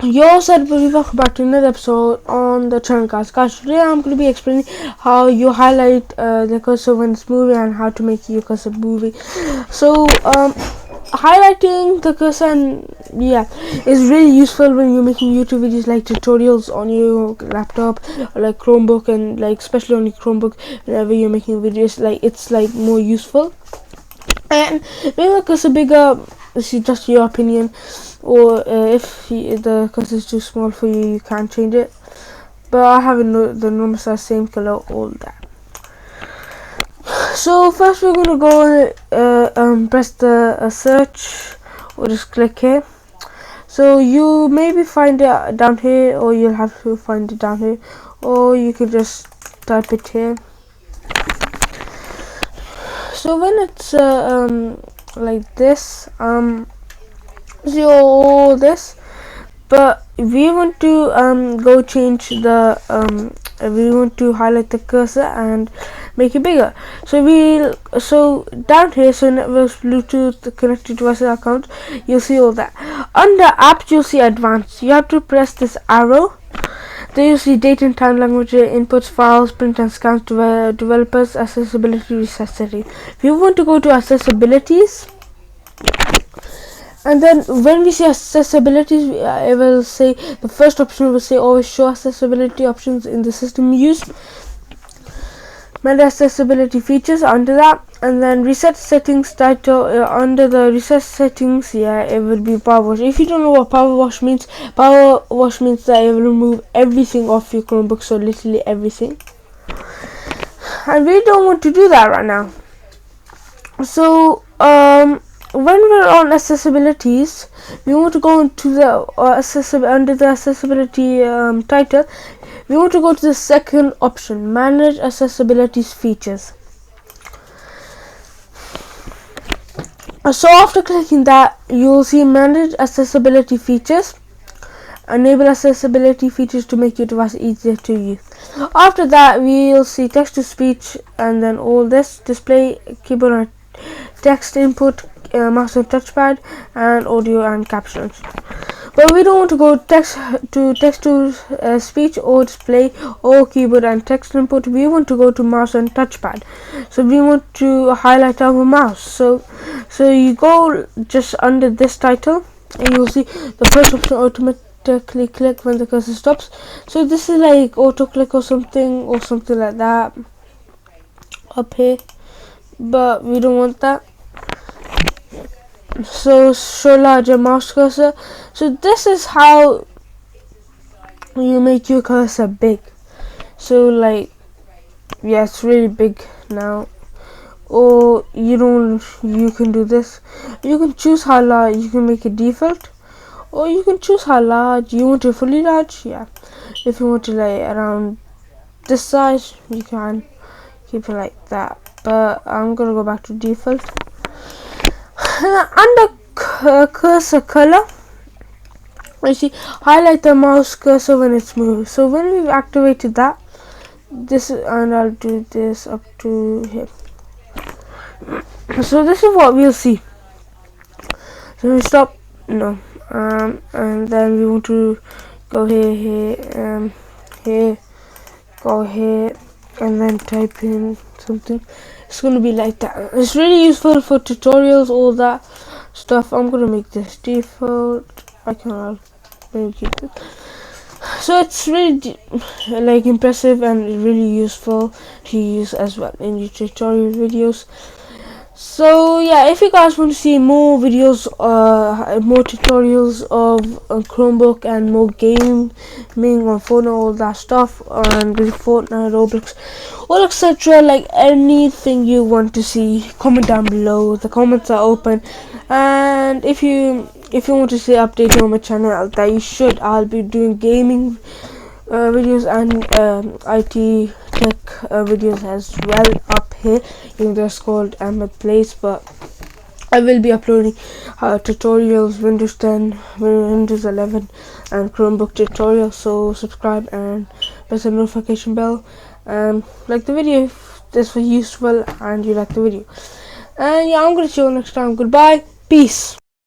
Yo, said welcome back to another episode on the channel, guys. Today I'm going to be explaining how you highlight the cursor when it's moving and how to make your cursor moving. So highlighting the cursor is really useful when you're making YouTube videos like tutorials on your laptop or like Chromebook, and like especially on your Chromebook whenever you're making videos, like it's like more useful. And maybe the cursor bigger, this is just your opinion, or if the cursor is too small for you, you can change it. But I have the normal size, same color, all that. So first we're gonna go press the search, or just click here. So you maybe find it down here, or you'll have to find it down here, or you can just type it here. So when it's like this, see all this, but we want to go change the we want to highlight the cursor and make it bigger. So down here, so networks, Bluetooth, connected devices account, you'll see all that. Under apps you'll see advanced. You have to press this arrow. Then you see date and time, language, inputs, files, print and scans, developers, accessibility, reset settings. If you want to go to accessibilities, and then when we see accessibilities, it will say, the first option will say always show accessibility options in the system used. Manage accessibility features under that, and then reset settings title, under the reset settings, it will be power wash. If you don't know what power wash means that it will remove everything off your Chromebook, so literally everything, and we don't want to do that right now. So when we're on accessibilities, we want to go into the under the accessibility title. We want to go to the second option, manage accessibility features. So after clicking that, you'll see manage accessibility features. Enable accessibility features to make your device easier to use. After that, we'll see text to speech, and then all this, display, keyboard and text input, mouse and touchpad, and audio and captions. But we don't want to go text to speech or display or keyboard and text input. We want to go to mouse and touchpad. So we want to highlight our mouse. So you go just under this title, and you'll see the first option, automatically click when the cursor stops. So this is like auto click or something like that up here, but we don't want that. So show larger mouse cursor. So this is how you make your cursor big. So like, it's really big now. Or you can do this. You can choose how large. You can make it default, or you can choose how large you want it. Fully large, if you want to like around this size, you can keep it like that, but I'm gonna go back to default. Under cursor color, you see highlight the mouse cursor when it's moving. So when we've activated that, and I'll do this up to here. So this is what we'll see. So we stop, no, and then we want to go here, go here, and then type in something. It's gonna be like that. It's really useful for tutorials, all that stuff. I'm gonna make this default. I can maybe keep it. So it's really like impressive and really useful to use as well in your tutorial videos. So if you guys want to see more videos, more tutorials of Chromebook and more gaming on phone, all that stuff, and with Fortnite, Roblox, all etc., like anything you want to see, comment down below. The comments are open, and if you want to see updates on my channel, that you should. I'll be doing gaming videos and IT tech videos as well up here. Even though it's called Ahmed Plays, but I will be uploading tutorials, Windows 10, Windows 11, and Chromebook tutorials. So subscribe and press the notification bell, and like the video if this was useful and you like the video. And I'm gonna see you next time. Goodbye, peace.